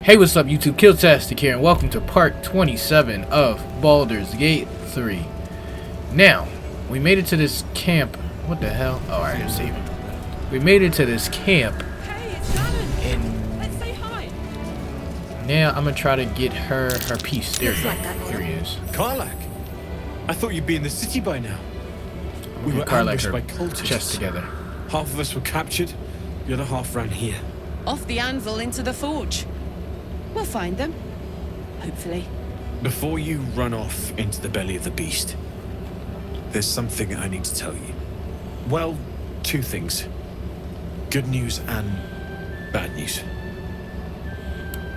Hey, what's up YouTube? KillTastic here, and welcome to part 27 of Baldur's Gate 3. Now, we made it to this camp. What the hell? Oh, I didn't save it. We made it to this camp. Hey, it's Alan. And Let's say hi. now I'm gonna try to get her piece. There you go. Here he is. Karlach, I thought you'd be in the city by now. We were Karlach ambushed her by cultists. chest together. Half of us were captured, the other half ran here. Off the anvil into the forge. We'll find them. Hopefully. Before you run off into the belly of the beast, there's something I need to tell you. Well, two things. Good news and bad news.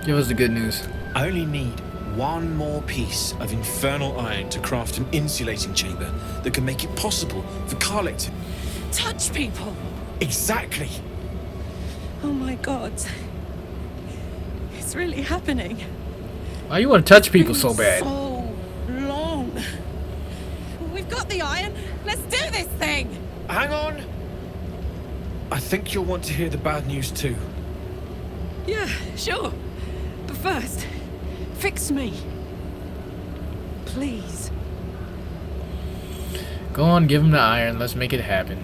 Give us the good news. I only need one more piece of infernal iron to craft an insulating chamber that can make it possible for Karlach to... Touch people. Exactly! Oh my god. It's really happening. Why you want to touch people Been so bad? So long. We've got the iron. Let's do this thing. Hang on! I think you'll want to hear the bad news too. Yeah, sure. But first, fix me. Please. Go on, give him the iron. Let's make it happen.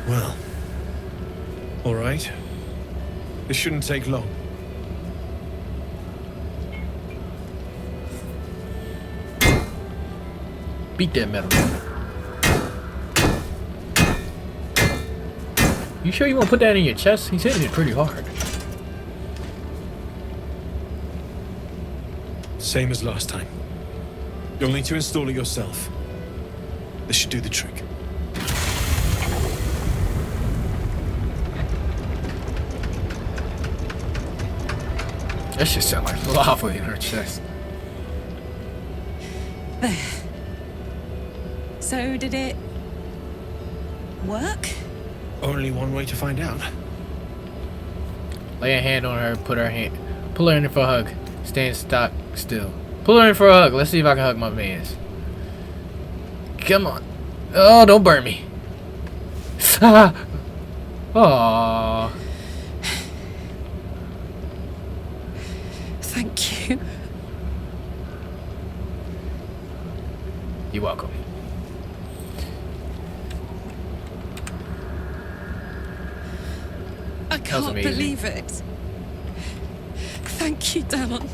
Well, all right. This shouldn't take long. Beat that metal. You sure you want to put that in your chest? He's hitting it pretty hard. Same as last time. You'll need to install it yourself. This should do the trick. That shit sound like lava in her chest. There. So did it work? Only one way to find out. Lay a hand on her, pull her in for a hug. Stand stock still. Pull her in for a hug. Let's see if I can hug my mans. Come on. Oh, don't burn me. Aww. Thank you. You're welcome. I can't amazing. believe it. Thank you, Damon.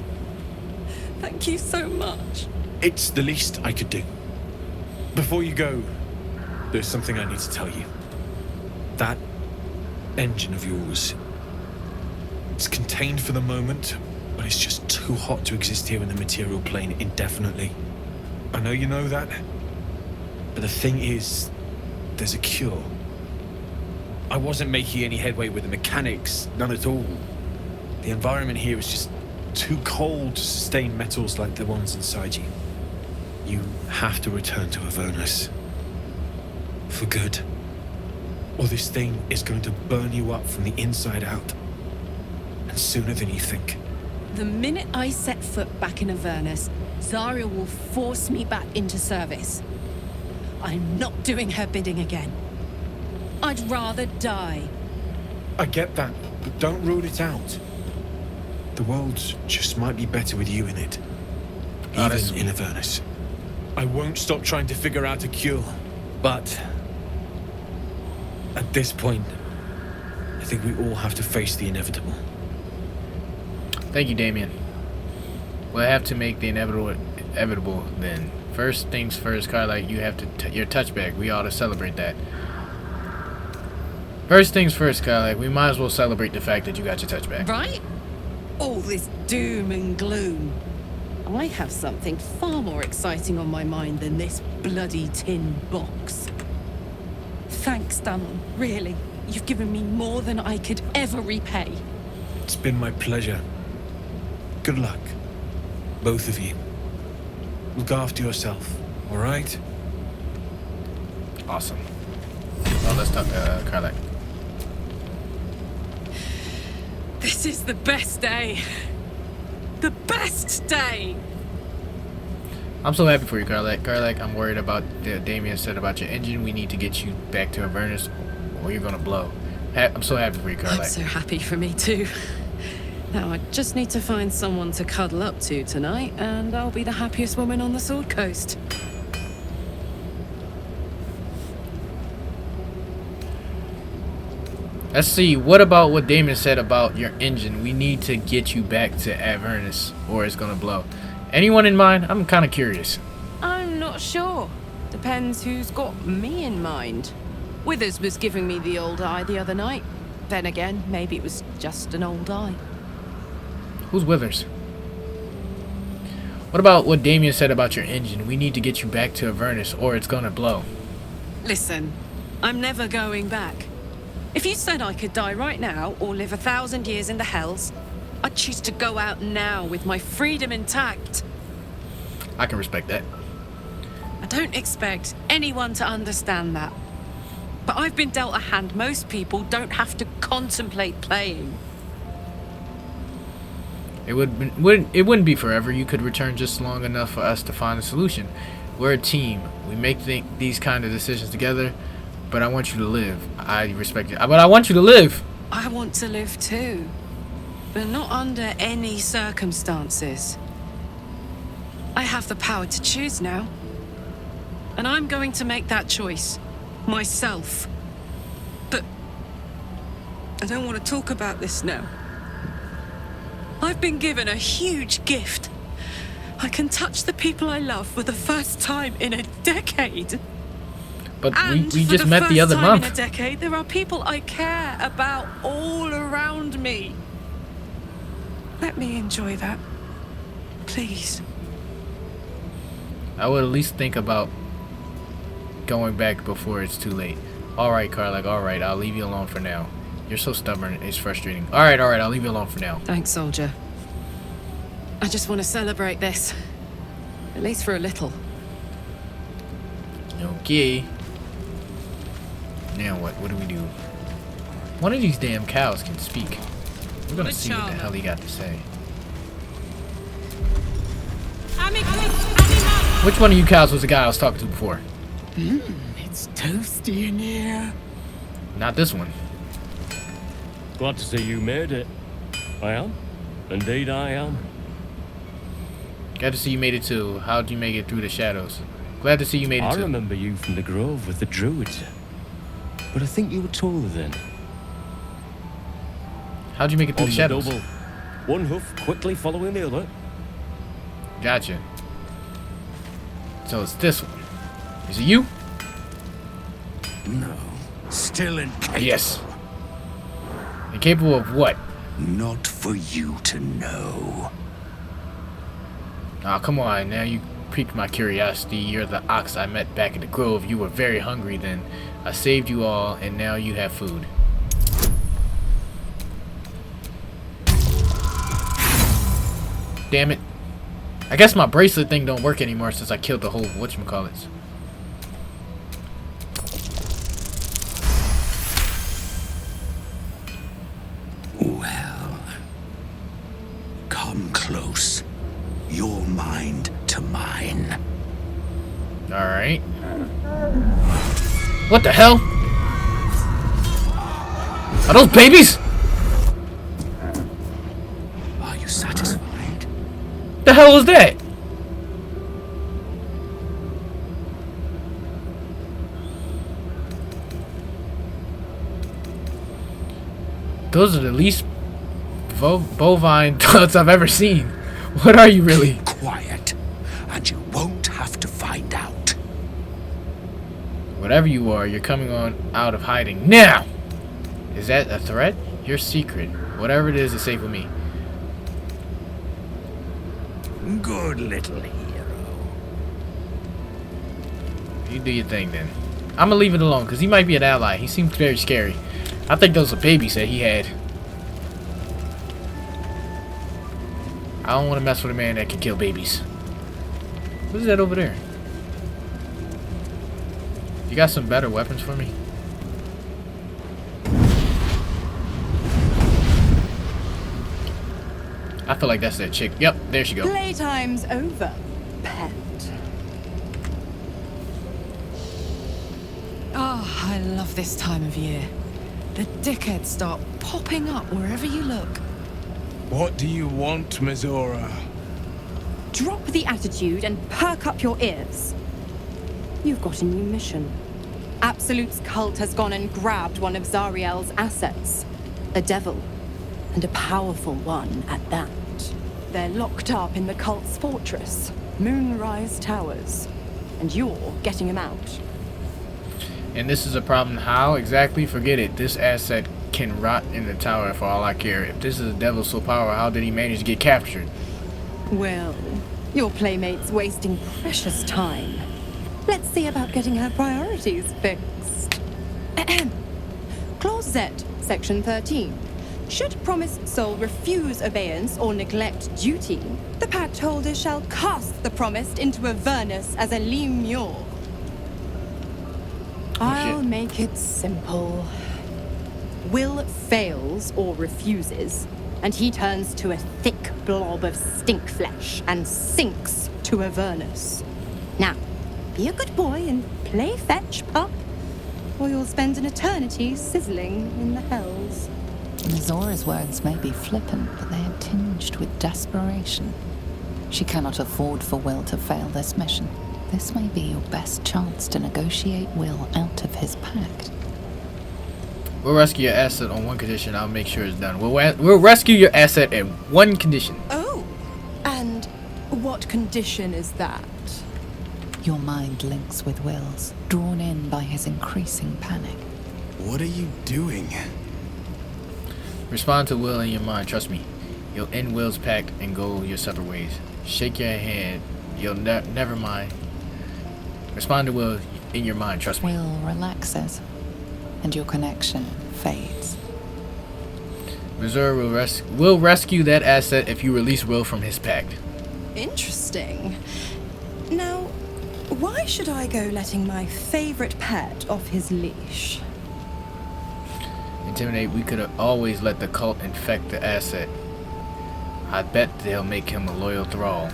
Thank you so much. It's the least I could do. Before you go, there's something I need to tell you. That engine of yours, it's contained for the moment, but it's just too hot to exist here in the material plane indefinitely. I know you know that, but the thing is, there's a cure. I wasn't making any headway with the mechanics, none at all. The environment here is just too cold to sustain metals like the ones inside you. You have to return to Avernus. For good. Or this thing is going to burn you up from the inside out. And sooner than you think. The minute I set foot back in Avernus, Zarya will force me back into service. I'm not doing her bidding again. I'd rather die. I get that, but don't rule it out. The world just might be better with you in it. Even in Avernus. I won't stop trying to figure out a cure, but at this point, I think we all have to face the inevitable. Thank you, Damien. We'll have to make the inevitable then. First things first, Karlach, you have to your touchback. We ought to celebrate that. First things first, Karlach, we might as well celebrate the fact that you got your touchback. Right? All this doom and gloom. I have something far more exciting on my mind than this bloody tin box. Thanks, Damon. Really. You've given me more than I could ever repay. It's been my pleasure. Good luck, both of you. Look after yourself, all right? Awesome. Well, let's talk to Karlach. This is the best day. The best day! I'm so happy for you, Karlach. Karlach, I'm worried about Damien said about your engine. We need to get you back to Avernus or you're gonna blow. I'm so happy for you, I'm Karlach. so happy for me too. Now I just need to find someone to cuddle up to tonight, and I'll be the happiest woman on the Sword Coast. Let's see. What about what Damon said about your engine? We need to get you back to Avernus, or it's gonna blow. Anyone in mind? I'm kind of curious. I'm not sure. Depends who's got me in mind. Withers was giving me the old eye the other night. Then again, maybe it was just an old eye. Who's Withers? What about what Damien said about your engine? We need to get you back to Avernus, or it's gonna blow. Listen, I'm never going back. If you said I could die right now or live 1,000 years in the hells, I'd choose to go out now with my freedom intact. I can respect that. I don't expect anyone to understand that. But I've been dealt a hand most people don't have to contemplate playing. It wouldn't be forever. You could return just long enough for us to find a solution. We're a team. We make these kind of decisions together. But I want you to live. I respect it. But I want you to live. I want to live too. But not under any circumstances. I have the power to choose now. And I'm going to make that choice. Myself. But I don't want to talk about this now. I've been given a huge gift. I can touch the people I love for the first time in a decade. But we just met the other month. In a decade, there are people I care about all around me. Let me enjoy that. Please. I would at least think about going back before it's too late. Alright, Karlach, alright, I'll leave you alone for now. You're so stubborn, it's frustrating. Alright, I'll leave you alone for now. Thanks, soldier. I just want to celebrate this. At least for a little. Okay. Now what? What do we do? One of these damn cows can speak. We're gonna see what the hell he got to say. Which one of you cows was the guy I was talking to before? It's toasty in here. Not this one. Glad to see you made it. I am. Indeed I am. Glad to see you made it too. How'd you make it through the shadows? Glad to see you made it I too. remember you from the grove with the druids. But I think you were taller then. How'd you make it through On the the shadows? double. One hoof quickly following the other. Gotcha. So it's this one. Is it you? No, still incapable. Yes. Incapable of what? Not for you to know. Oh, come on. Now you piqued my curiosity. You're the ox I met back in the grove. You were very hungry then. I saved you all, and now you have food. Damn it. I guess my bracelet thing don't work anymore since I killed the whole whatchamacallits. Well, come close. Your mind to mine. Alright. What the hell? Are those babies? Are you satisfied? The hell was that? Those are the least bovine thoughts I've ever seen. What are you really? Quiet, and you won't have to find out. Whatever you are, you're coming on out of hiding now. Is that a threat? Your secret. Whatever it is safe with me. Good little hero. You do your thing then. I'm gonna leave it alone because he might be an ally. He seems very scary. I think those are babies that he had. I don't want to mess with a man that can kill babies. What is that over there? You got some better weapons for me? I feel like that's that chick. Yep, there she goes. Playtime's over, pet. Oh, I love this time of year. The dickheads start popping up wherever you look. What do you want, Mizora? Drop the attitude and perk up your ears. You've got a new mission. Absolute's cult has gone and grabbed one of Zariel's assets. A devil. And a powerful one at that. They're locked up in the cult's fortress, Moonrise Towers. And you're getting him out. And this is a problem. How exactly? Forget it. This asset can rot in the tower for all I care. If this is a devil so powerful, how did he manage to get captured? Well, your playmate's wasting precious time. Let's see about getting her priorities fixed. Clause Z, Section 13. Should promised soul refuse obeyance or neglect duty, the pact holder shall cast the promised into Avernus as a lemure. I'll make it simple. Will fails or refuses, and he turns to a thick blob of stink flesh and sinks to Avernus. Now, be a good boy and play fetch, pup, or you'll spend an eternity sizzling in the hells. Mizora's words may be flippant, but they are tinged with desperation. She cannot afford for Will to fail this mission. This may be your best chance to negotiate Will out of his pact. We'll rescue your asset on one condition. I'll make sure it's done. We'll rescue your asset in one condition. Oh, and what condition is that? Your mind links with Will's, drawn in by his increasing panic. What are you doing? Respond to Will in your mind. Trust me. You'll end Will's pact and go your separate ways. Shake your hand. You'll never mind. Respond to Will in your mind. Trust me. Will relaxes, and your connection fades. Missouri will rescue that asset if you release Will from his pact. Interesting. Now, why should I go letting my favorite pet off his leash? Intimidate. We could have always let the cult infect the asset. I bet they'll make him a loyal thrall.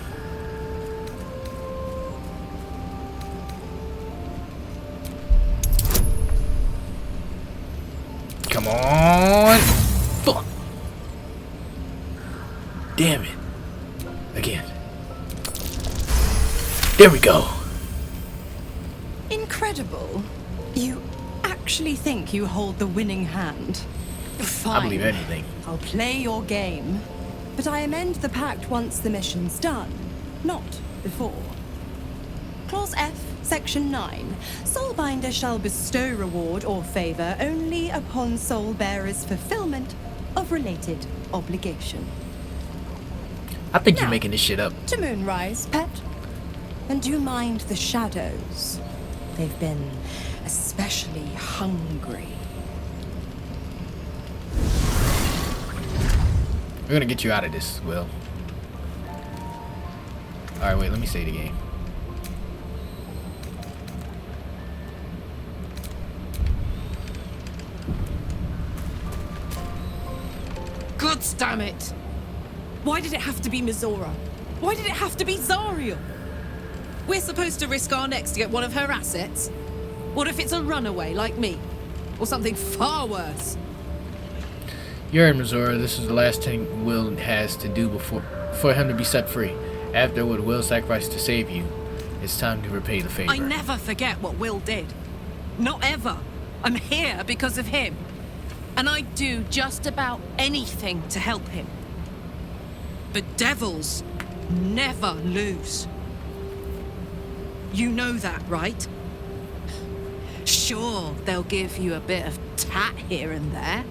Come on! Fuck! Damn it. Again. There we go. Incredible. You actually think you hold the winning hand? Fine. I believe anything. I'll play your game. But I amend the pact once the mission's done, not before. Clause F, Section 9. Soulbinder shall bestow reward or favor only upon soul-bearer's fulfillment of related obligation. I think you're Now, making this shit up. To Moonrise, pet. And do mind the shadows. They've been especially hungry. We're gonna get you out of this, Will. Alright, wait, let me say it again. God damn it! Why did it have to be Mizora? Why did it have to be Zariel? We're supposed to risk our necks to get one of her assets? What if it's a runaway like me? Or something far worse? You're in Missouri. This is the last thing Will has to do for him to be set free. After what Will sacrificed to save you, it's time to repay the favor. I never forget what Will did. Not ever. I'm here because of him. And I'd do just about anything to help him. But devils never lose. You know that, right? Sure, they'll give you a bit of tat here and there.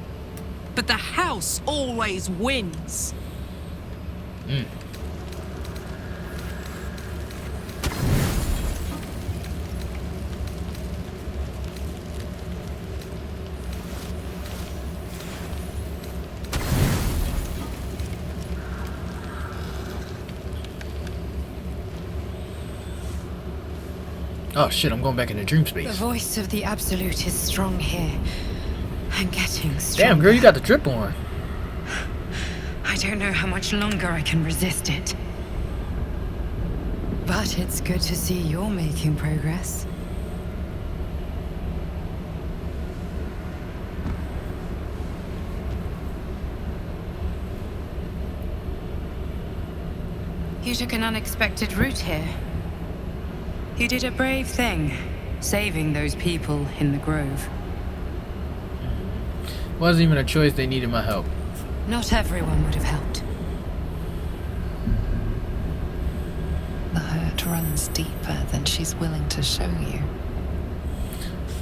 But the house always wins. Oh shit, I'm going back into dream The space. voice of the Absolute is strong here. I'm getting stronger. Damn, girl, you got the drip on. I don't know how much longer I can resist it. But it's good to see you're making progress. You took an unexpected route here. You did a brave thing, saving those people in the grove. Wasn't even a choice, they needed my help. Not everyone would have helped. The hurt runs deeper than she's willing to show you.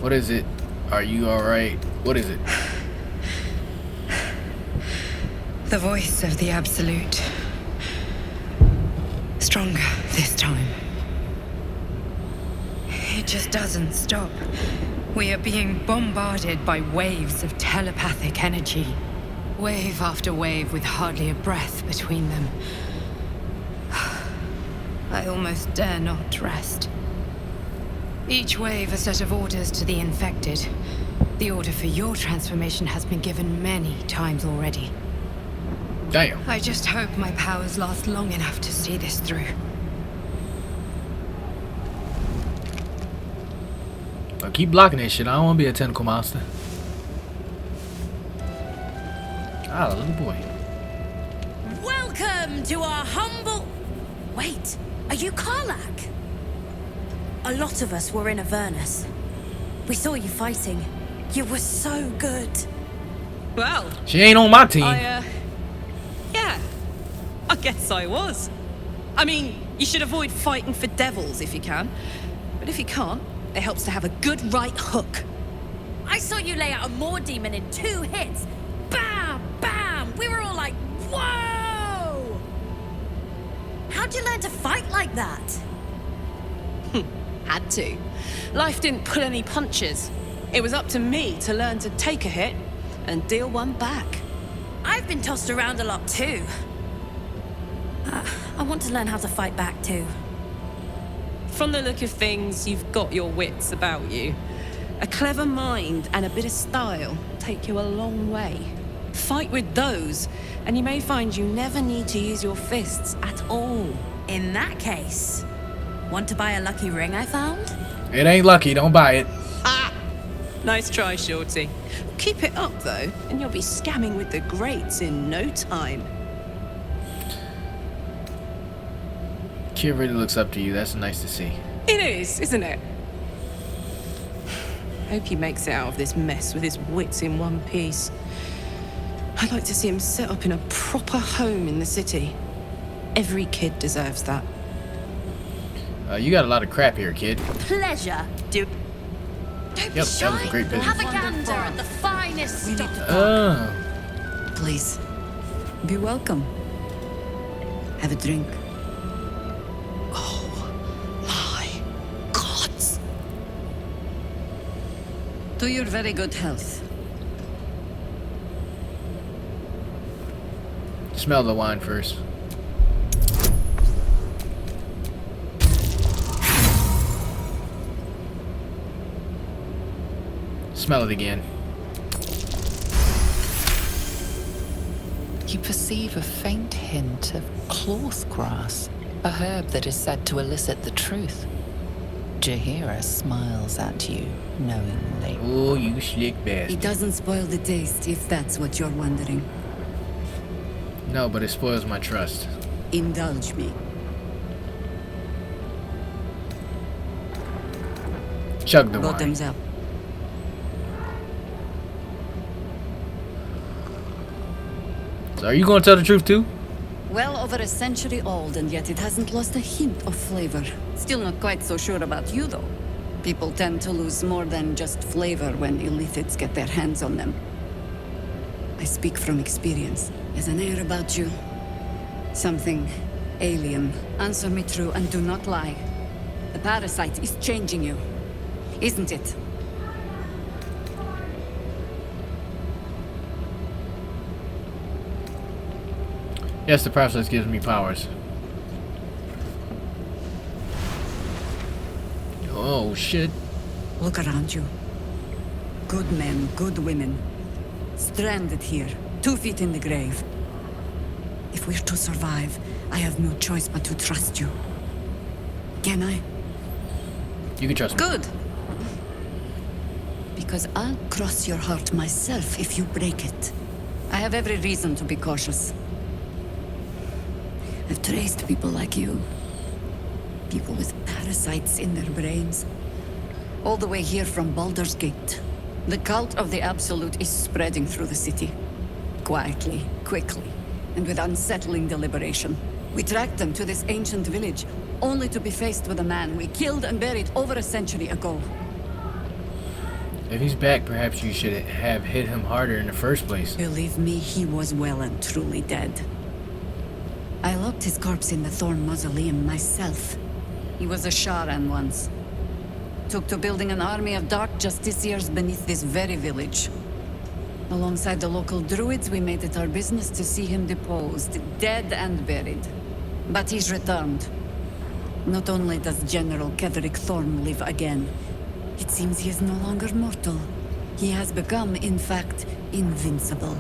What is it? Are you alright? What is it? The voice of the Absolute. Stronger this time. It just doesn't stop. We are being bombarded by waves of telepathic energy. Wave after wave with hardly a breath between them. I almost dare not rest. Each wave a set of orders to the infected. The order for your transformation has been given many times already. Damn. I just hope my powers last long enough to see this through. I'll keep blocking that shit. I don't want to be a tentacle monster. Ah, little boy. Welcome to our humble... Wait, are you Karlach? A lot of us were in Avernus. We saw you fighting. You were so good. Well, She ain't on my team. yeah, I guess I was. I mean, you should avoid fighting for devils if you can. But if you can't, it helps to have a good right hook. I saw you lay out a Moor demon in 2 hits. Bam! Bam! We were all like, whoa! How'd you learn to fight like that? Had to. Life didn't pull any punches. It was up to me to learn to take a hit and deal one back. I've been tossed around a lot too. I want to learn how to fight back too. From the look of things, you've got your wits about you. A clever mind and a bit of style take you a long way. Fight with those, and you may find you never need to use your fists at all. In that case, want to buy a lucky ring I found? It ain't lucky. Don't buy it. Ah! Nice try, Shorty. Keep it up, though, and you'll be scamming with the greats in no time. Kid really looks up to you. That's nice to see. It is, isn't it? Hope he makes it out of this mess with his wits in one piece. I'd like to see him set up in a proper home in the city. Every kid deserves that. You got a lot of crap here, kid. Pleasure, dude. Don't be Yep, shy. that was a great business. Have a gander at the finest stuff. Oh. Please, be welcome. Have a drink. To your very good health. Smell the wine first. Smell it again. You perceive a faint hint of cloth grass, a herb that is said to elicit the truth. Jahira smiles at you knowingly. Oh, you slick bastard. It doesn't spoil the taste, if that's what you're wondering. No, but it spoils my trust. Indulge me. Chug the wine. Bottoms up. So are you going to tell the truth too? Well over a century old, and yet it hasn't lost a hint of flavor. Still not quite so sure about you, though. People tend to lose more than just flavor when illithids get their hands on them. I speak from experience. There's an air about you. Something alien. Answer me true and do not lie. The parasite is changing you, isn't it? Yes, the process gives me powers. Oh, shit. Look around you. Good men, good women. Stranded here, 2 feet in the grave. If we're to survive, I have no choice but to trust you. Can I? You can trust me. Good. Because I'll cross your heart myself if you break it. I have every reason to be cautious. I've traced people like you. People with parasites in their brains. All the way here from Baldur's Gate. The cult of the Absolute is spreading through the city. Quietly, quickly, and with unsettling deliberation. We tracked them to this ancient village, only to be faced with a man we killed and buried over a century ago. If he's back, perhaps you should have hit him harder in the first place. Believe me, he was well and truly dead. I locked his corpse in the Thorn Mausoleum myself. He was a Sharan once. Took to building an army of dark justiciars beneath this very village. Alongside the local druids, we made it our business to see him deposed, dead and buried. But he's returned. Not only does General Ketheric Thorn live again, it seems he is no longer mortal. He has become, in fact, invincible.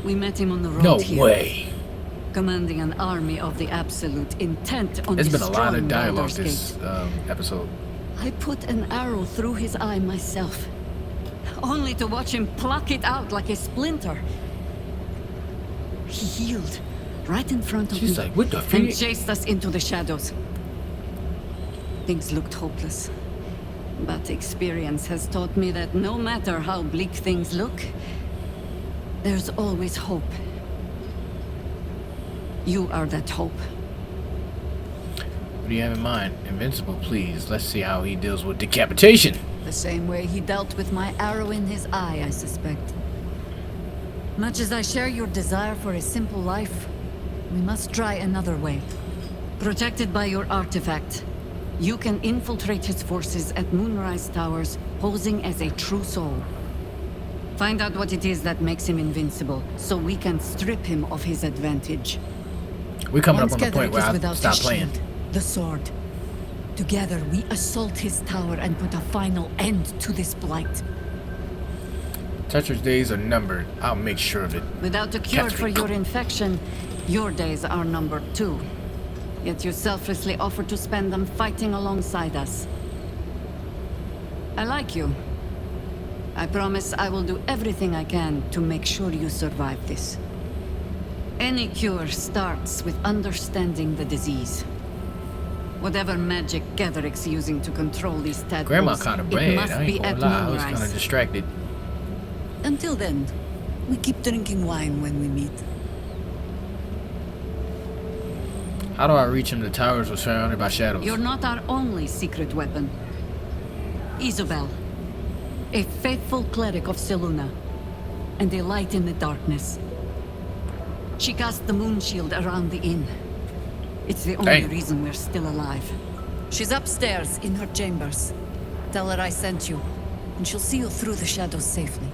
We met him on the road here. No way. Commanding an army of the Absolute, intent on There's been a lot of destroying dialogue Baldur's this Gate. episode. I put an arrow through his eye myself, only to watch him pluck it out like a splinter. He healed right in front of She's me like, what the and freak? chased us into the shadows. Things looked hopeless, but experience has taught me that no matter how bleak things look, there's always hope. You are that hope. What do you have in mind? Invincible, please. Let's see how he deals with decapitation. The same way he dealt with my arrow in his eye, I suspect. Much as I share your desire for a simple life, we must try another way. Protected by your artifact, you can infiltrate his forces at Moonrise Towers, posing as a true soul. Find out what it is that makes him invincible, so we can strip him of his advantage. We're coming Once up on the point Ketheric where is I without stop his playing. shield, the sword. Together, we assault his tower and put a final end to this blight. Tetra's days are numbered. I'll make sure of it. Without a cure for Ketheric. your infection, your days are numbered too. Yet you selflessly offer to spend them fighting alongside us. I like you. I promise I will do everything I can to make sure you survive this. Any cure starts with understanding the disease. Whatever magic Ketheric's using to control these tadpoles, Grandma kind of it bad. must I be ain't at gonna lie. I was Moonrise. kind of distracted. Until then, we keep drinking wine when we meet. How do I reach him? The towers were surrounded by shadows. You're not our only secret weapon. Isabel, a faithful cleric of Seluna, and a light in the darkness. She cast the moon shield around the inn. It's the only Dang. reason we're still alive. She's upstairs in her chambers. Tell her I sent you, and she'll see you through the shadows safely.